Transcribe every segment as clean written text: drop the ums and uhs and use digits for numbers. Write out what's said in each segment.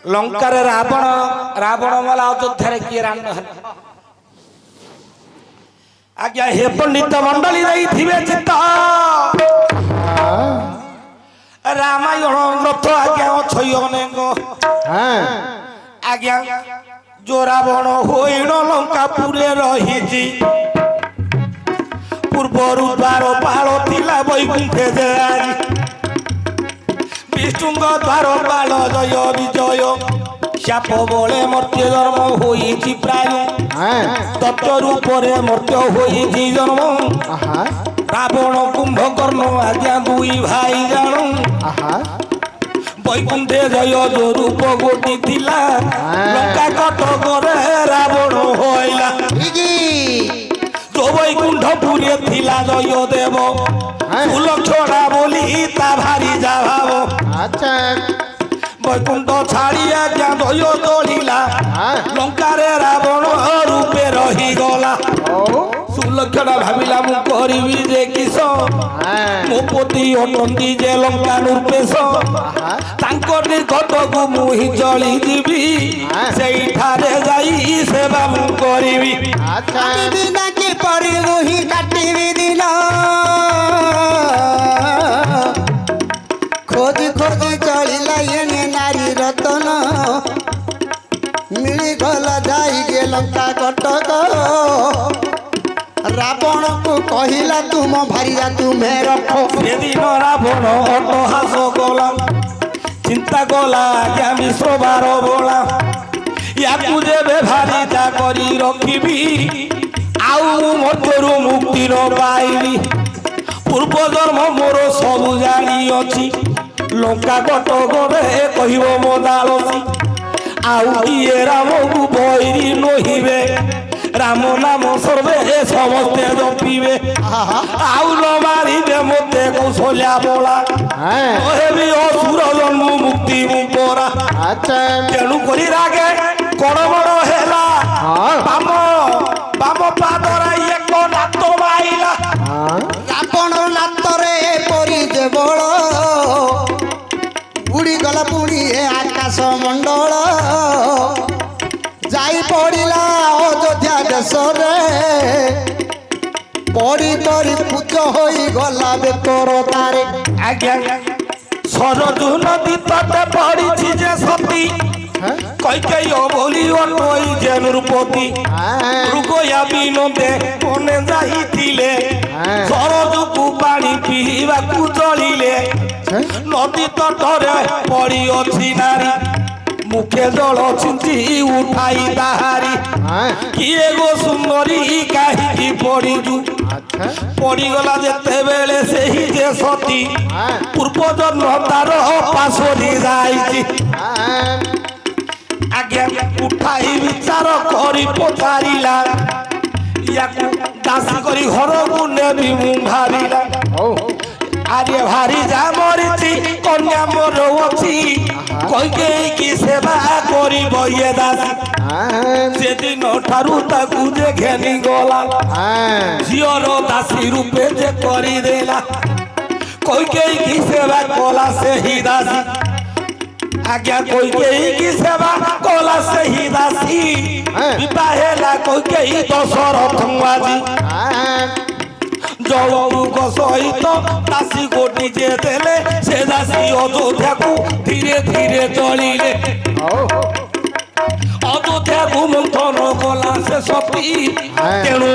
लंकार रावण रावण वाला अयोध्या किए राण आज्ञा हे पंडित मंडली रही चित्त रामायण ग्रंथ आज्ञा अनेक आज्ञा जो रावण होइण लंकापुरे रही पूर्वर द्वार पाल थिला वैकुंठे जे विष्णु द्वार पाल जय विजय शाप बले मर्त्य जन्म होई प्राय तत्व रूप मर्त्य होई जन्म रावण कुंभकर्ण आज्ञा दुई भाई जानू वैकुंठे जय जो रूप गोटी थिला लंका कटक रावण होइला जो वैकुंठ पुरे थिला जय देव सुलक्षणा बोली ता भारी जा भाव वैकुंठ छाड़ी आज्ञा दय तोड़िला लंकारे रावण रूपे रही गला सुलक्षणा भाविला मु करिवि जे किस मो पति अटंती जे लंका नृपेश तांकर निकट को मुहि चली जीवी सेई ठारे जाई सेवा मु करिवि बिना के परि मुहि काटिवि दिन खोज खोज चलिला एने नारी रतन मिली गला जाई गे लंका कटक रावण को कहिला तुम भारिया तुम्हें रखो से दिन रावण अट्टहास गला चिंता गला क्या विश्व बार बोला या जेबे भारिता करी रखिबी आउ मध्यरु मुक्ति न पाइबी पूर्व जन्म मोर सब जानी अछि लंका कटक कहिब मो दालसी आउ किए राम को बैरी नहिबे राम नाम सर्वे समस्ते जपिबे आउ न मारिबे मते कौशल्या बोला कहेबी असुर जन्म मुक्ति मुपरा तेणु करी रागे कण बड़ हेला बाम बाम पादरा एक नात माइला रावण नातरे परि जे बळ उड़ी गला पुड़ी आकाश मंडल जाई पड़िला अयोध्या देश पड़ी तरी पूज होई गला बेतर तारे आज्ञा सरजू नदी तटे पड़ी जे सती कैकेयी बोली अटई जे नृपति मृगया बिनोदे मने जाइथिले सरजू को पानी पीवा को चलिले नदी तटरे पड़ी अछि नारी मुखे जल छिंची उठाई ताहारी किए गो सुंदरी काहि पड़ीजु पड़ी गला जेते बेले सेही जे सती पूर्व जन्म तार पासोरी जाइछि आज्ञा उठाई विचार करी पचारिला याकू दासी करी घर को नेबी मु भारिला आर्य भारी जा मरिछि कन्या मोर अछि कैकेयी की सेवा करिब ये दासी से दिन ठारू ताकू जे घेनी गला झियर दासी रूपे जे करी देला कैकेयी की सेवा कला से ही दासी आज्ञा कैकेयी की सेवा कला से ही दासी विवाहेला कैकेयी दशरथ माजी जलमुख सहित दासी गोटी जे देले से दासी अयोध्या को धीरे धीरे चलिले अयोध्या को मंथन कला से सती तेणु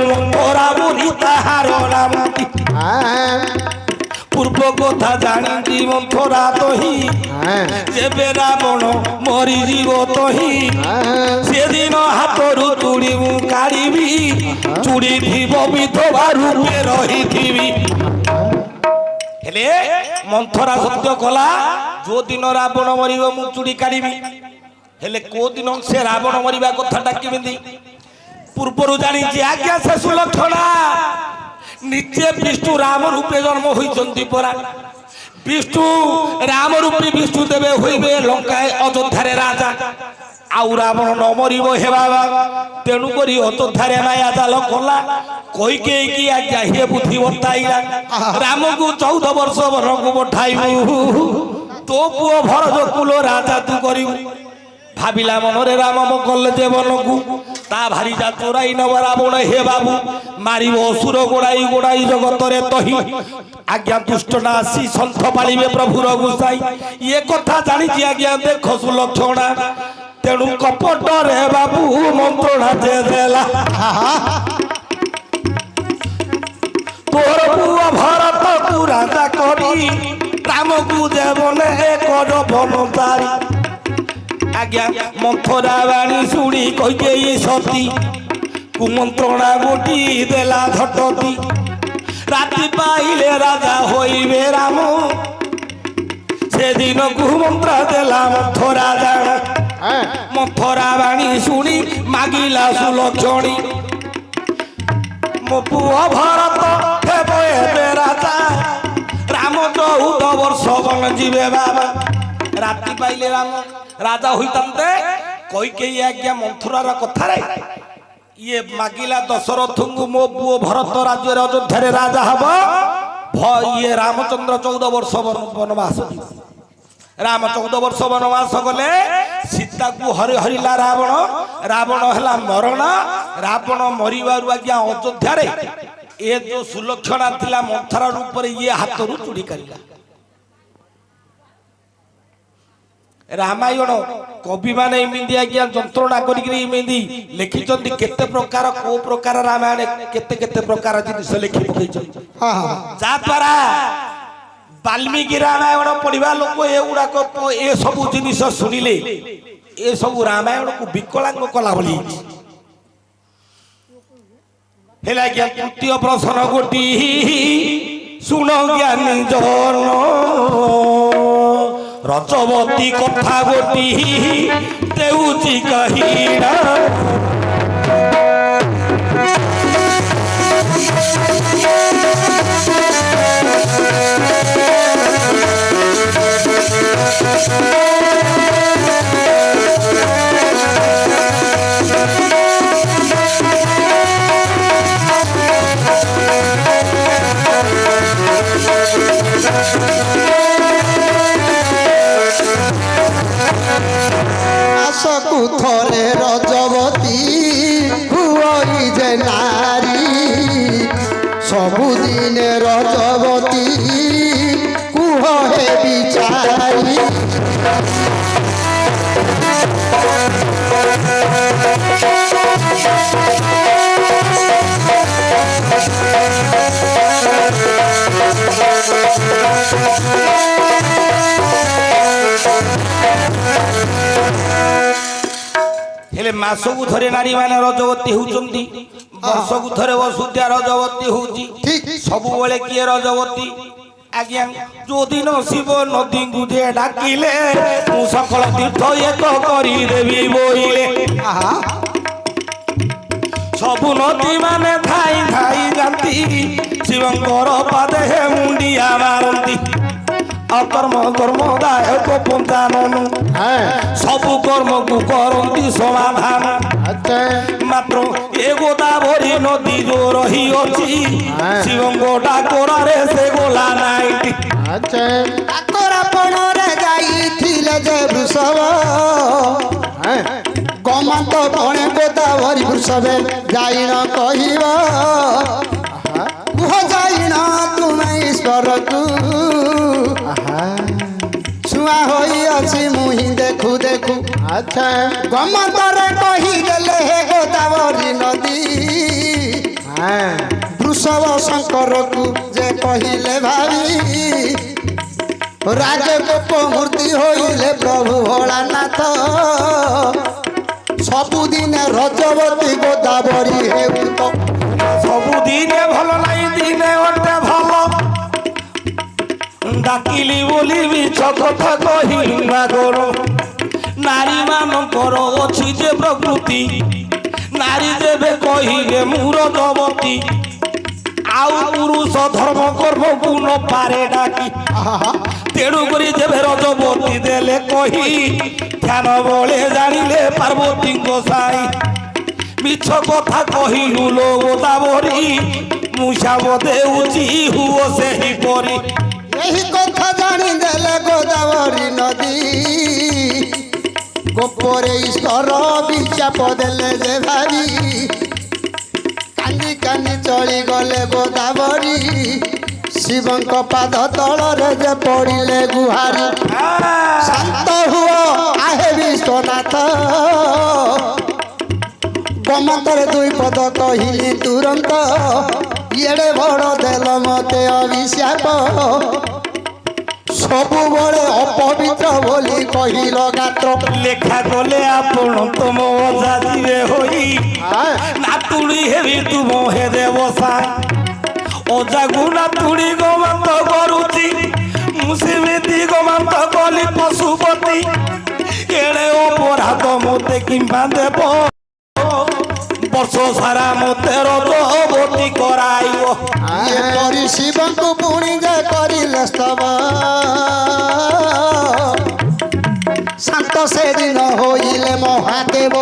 रावणी ताहार रामती पूर्व कथा जानी मंथरा तही जेबे रावण मरी जीव तही से दिन हाथरू चूड़ी मु काढ़ी चूड़ी थीब विधवा रूपे रही थी हेले मंथरा सत्य कला जो दिन रावण मरिब मु चूड़ी काढ़ी हेले को दिन से रावण मरिबा कथाटा केमिति पूर्वरु जानी जे आज्ञा से सुलक्षणा नित्य विष्णु राम रूपे जन्म होइचंती परा विष्णु राम रूपी विष्णु देवे होइबे लंका अयोध्या राजा आउ रावण न मरिब हे बाबा तेणु करी अयोध्या माया जाल कला कैकेयी की आज्ञा हे बुद्धि बताइला राम को 14 वर्ष वन को पठाइबु तो पुओ भरत कुल राजा तू करिबु ভাবিলা মনরে রাম কলে যে বনকু তা ভারি যা চোরাই নব রাবণ হে বাবু মারিব অসুর গোড়াই গোড়াই জগতরে তহি আজ্ঞা দুষ্ট না আসি সন্থ পালিবে প্রভুর গুসাই ইয়ে কথা জানিছি আজ্ঞা দেখ সুলক্ষণা তেণু কপটরে বাবু মন্ত্রণা যে দেলা তোর পুଅ ভরত কু রাজা করি রামকু যে বনে কর বনতারি আজ্ঞা মন্থরা বাণী শুনি কইকেই সতী কুমন্ত্রণা গোটি দেলা ঝটতি রাতি পাইলে রাজা হইবে রাম সেদিন কুমন্ত্র দেলা মন্থরা জাণ মন্থরা বাণী শুনি মাগিলা সুলক্ষণী ମୋ ପୁଅ ଭରତ ହେବ ଏବେ ରାଜା ରାମ 14 ବର୍ଷ ବନ ଯିବେ ବାବା ରାତି ପାଇଲେ ରାମ ରାଜା ହୋଇଥାନ୍ତେ କଇକେଇ ଆଜ୍ଞା ମନ୍ଥରାର କଥାରେ ଇଏ ମାଗିଲା ଦଶରଥଙ୍କୁ ମୋ ପୁଅ ଭରତ ରାଜ୍ୟରେ ଅଯୋଧ୍ୟାରେ ରାଜା ହେବ ଇଏ ରାମଚନ୍ଦ୍ର 14 ବର୍ଷ ବନବାସ ଯିବେ ରାମ 14 ବର୍ଷ ବନବାସ ଗଲେ ସୀତାକୁ ହରି ହରିଲା ରାବଣ ରାବଣ ହେଲା ମରଣ ରାବଣ ମରିବାରୁ ଆଜ୍ଞା ଅଯୋଧ୍ୟାରେ ଏ ଯୋଉ ସୁଲକ୍ଷଣା ଥିଲା ମନ୍ଥରା ରୂପରେ ଇଏ ହାତରୁ ଚୁଡ଼ି କାଢିଲା ରାମାୟଣ କବି ମାନେ ଏମିତି ଆଜ୍ଞା ଯନ୍ତ୍ରଣା କରିକିରି ଏମିତି ଲେଖିଛନ୍ତି କେତେ ପ୍ରକାର କୋଉ ପ୍ରକାର ରାମାୟଣ କେତେ କେତେ ପ୍ରକାର ଜିନିଷ ଲେଖି ପକେଇଛନ୍ତି ଯାଦ୍ୱାରା ବାଲ୍ମୀକି ରାମାୟଣ ପଢିବା ଲୋକ ଏଗୁଡାକ ଏ ସବୁ ଜିନିଷ ଶୁଣିଲେ ଏ ସବୁ ରାମାୟଣକୁ ବିକଳାଙ୍ଗ କଲା ଭଳି ହେଲା ଆଜ୍ଞା ତୃତୀୟ ପ୍ରଶ୍ନ ଗୋଟି ଶୁଣ ଜ୍ଞାନୀ ଜନ ରଜବତୀ କଥା ଗୋଟି ଦେଉଛି କହିଣା ମାସକୁ ଥରେ ରଜବତୀ ହୁଅଇ ଯେ ନାରୀ ସବୁଦିନେ ରଜବତୀ କୁହ ହେ ବିଚାରୀ ହେଲେ ମାସକୁ ଥରେ ନାରୀ ମାନେ ରଜବତୀ ହଉଛନ୍ତି ବର୍ଷକୁ ଥରେ ବସୁଧା ରଜବତୀ ହଉଛି ସବୁବେଳେ କିଏ ରଜବତୀ ଆଜ୍ଞା ଯୋଉଦିନ ଶିବ ନଦୀଙ୍କୁ ଯେ ଡାକିଲେ ମୁଁ ସକଳ ତୀର୍ଥ ଏକ କରିଦେବି ବୋଇଲେ ସବୁ ନଦୀ ମାନେ ଧାଇ ଧାଇ ଯାନ୍ତି ଶିବଙ୍କର ପାଦେ ମୁଣ୍ଡିଆ ମାରନ୍ତି ଅକର୍ମ କର୍ମଦାୟକ ପଞ୍ଚାନନ ସବୁ କର୍ମକୁ କରନ୍ତି ସମାଧାନ ମାତ୍ର ଏ ଗୋଦାବରୀ ନଦୀ ଯୋଉ ରହିଅଛି ଶିବଙ୍କ ଡାକରାରେ ସେ ଗଲା ନାଇଁ ଡାକରାପଣରେ ଯାଇଥିଲେ ଯେ ବୃଷଭ ଗମନ୍ତ ପଣେ ଗୋଦାବରୀ ବୃଷଭେ ଯାଇନ କହିବ କୁହ ଯାଇନ ତୁମେ ଈଶ୍ୱରକୁ ଛୁଆ ହୋଇଅଛି ମୁହିଁ ଦେଖୁ ଦେଖୁ ଗମନ୍ତରେ କହିଦେଲେ ହେ ଗୋଦାବରୀ ନଦୀ ବୃଷଭ ଶଙ୍କରକୁ ଯେ କହିଲେ ଭାବି ରାଜଗୋପ ମୂର୍ତ୍ତି ହୋଇଲେ ପ୍ରଭୁ ଭୋଳାନାଥ ସବୁଦିନେ ରଜବତୀ ଗୋଦାବରୀ ହେଉ ତ ସବୁଦିନେ ଭଲ ନାହିଁ ଦିନେ ଗୋଟେ ଭଲ ଡାକିଲି ବୋଲି ମିଛ କଥା କହିଲି ମାଗର ନାରୀ ମାନଙ୍କର ଅଛି ଯେ ପ୍ରକୃତି ନାରୀ ଯେବେ କହିଲେ ମୁଁ ରଜବତୀ ଆଉ ପୁରୁଷ ଧର୍ମ କର୍ମକୁ ନ ପାରେ ଡାକି ତେଣୁ କରି ଯେବେ ରଜବତୀ ଦେଲେ କହି ଧ୍ୟାନ ବଳେ ଜାଣିଲେ ପାର୍ବତୀଙ୍କ ସାଇ ମିଛ କଥା କହିଲୁ ଲୋ ଗୋଦାବରୀ ମୁଁ ଶାବ ଦେଉଛି ହୁଅ ସେହିପରି ଏହି କଥା ଜାଣିଦେଲେ ଗୋଦାବରୀ ନଦୀ ଗୋପରେ ଈଶ୍ୱର ବିଚାପ ଦେଲେ ଯେ ଭାରି କାନ୍ଦି କାନ୍ଦି ଚଳିଗଲେ ଗୋଦାବରୀ ଶିବଙ୍କ ପାଦ ତଳରେ ଯେ ପଡ଼ିଲେ ଗୁହାରି ଶାନ୍ତ ହୁଅ ଆହେ ବିଶ୍ୱନାଥ ଗୋମାତାରେ ଦୁଇ ପଦ କହିଲି ତୁରନ୍ତ ଏଡ଼େ ବଡ଼ ଦେଲ ମତେ ଅଭିଶାପ ସବୁବେଳେ ଅପବିତ୍ର ବୋଲି କହିଲ ଗାତ୍ର ଲେଖା କଲେ ଆପଣ ତୁମ ଅଜା ଯିବେ ହୋଇ ନାତୁଳି ହେବି ତୁମ ହେରେ ବସା ଅଜାକୁ ନାତୁଳି ଗୋମାନ୍ତ କରୁଛି ମୁଁ ସେମିତି ଗୋମାନ୍ତ କଲି ପଶୁପତି ଏଣେ ଅପରାଧ ମତେ କିମ୍ବା ଦେବ ବର୍ଷ ସାରା ମତେ ରଜବତୀ କରାଇବ ଏପରି ଶିବଙ୍କୁ ପୁଣି ଯେ କରିଲେ ସ୍ତବ ଶାନ୍ତ ସେଦିନ ହୋଇଲେ ମହାଦେବ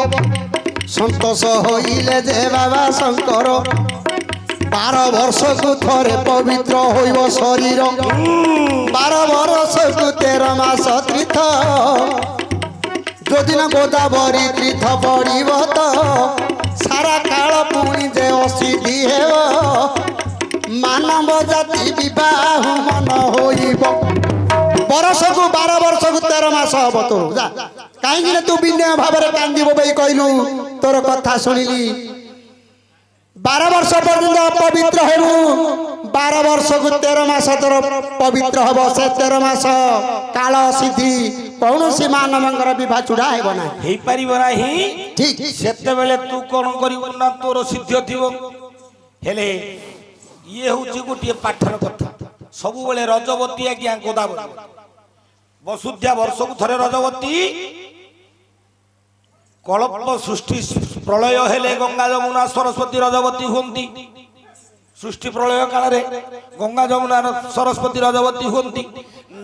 ସନ୍ତୋଷ ହୋଇଲେ ଯେ ବାବା ଶଙ୍କର 12 ବର୍ଷକୁ ଥରେ ପବିତ୍ର ହୋଇବ ଶରୀର 12 ବର୍ଷକୁ 13 ମାସ ତୀର୍ଥ ଯୋଉଦିନ ଗୋଦାବରୀ ତୀର୍ଥ ପଡ଼ିବ ତ ସାରା କାଳ ପୁଣି ଯେ ଅସିଦ୍ଧି ହେବ ମାନବ ଜାତି ବିବାହ ମନ ହୋଇବ ବର୍ଷକୁ 12 ବର୍ଷକୁ 13 ମାସ ହବ ତୋର ଯା କାହିଁକି ନା ତୁ ବିନୟ ଭାବରେ କାନ୍ଦିବ ଭାଇ କହିଲୁ ତୋର କଥା ଶୁଣିଲି 12 ବର୍ଷ ପର୍ଯ୍ୟନ୍ତ ପବିତ୍ର ହେବୁ 12 ବର୍ଷକୁ 13 ମାସ ତୋର ପବିତ୍ର ହବ ସେ 13 ମାସ କାଳ ସିଦ୍ଧି କୌଣସି ମାନବଙ୍କର ବିବାହ ଚୂଡ଼ା ହେବ ନାହିଁ ହେଇପାରିବ ନାହିଁ ଠିକ ସେତେବେଳେ ତୁ କଣ କରିବୁ ନା ତୋର ସିଦ୍ଧ ଥିବ ହେଲେ ଇଏ ହଉଛି ଗୋଟିଏ ପାଠର କଥା ସବୁବେଳେ ରଜବତୀ ଆଜ୍ଞା ଗୋଦାବରୀ ବସୁଧା ବର୍ଷକୁ ଥରେ ରଜବତୀ କଳ୍ପ ସୃଷ୍ଟି ପ୍ରଳୟ ହେଲେ ଗଙ୍ଗା ଯମୁନା ସରସ୍ୱତୀ ରଜବତୀ ହୁଅନ୍ତି ସୃଷ୍ଟି ପ୍ରଳୟ କାଳରେ ଗଙ୍ଗା ଯମୁନା ସରସ୍ୱତୀ ରଜବତୀ ହୁଅନ୍ତି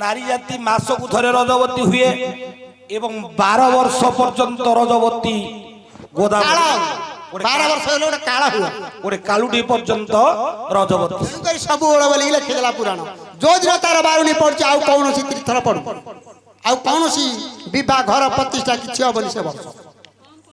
ନାରୀ ଜାତି ମାସକୁ ଥରେ ରଜବତୀ ହୁଏ ଏବଂ 12 ବର୍ଷ ପର୍ଯ୍ୟନ୍ତ ରଜବତୀ ଗୋଦାବରୀ 12 ବର୍ଷ ହେଲେ ଗୋଟେ କାଳ ହୁଏ ଗୋଟେ କାଳୁଟି ପର୍ଯ୍ୟନ୍ତ ରଜବତୀ ସବୁବେଳେ ବୋଲି ଲେଖିଦେଲା ପୁରାଣ ଯୋଉଦିନ ତାର ବାରୁଣୀ ପଡୁଛି ଆଉ କୌଣସି ତୀର୍ଥର ପଡୁ ଆଉ କୌଣସି ବିବାହ ଘର ପ୍ରତିଷ୍ଠା କିଛି ହବନି ସେ ବର୍ଷ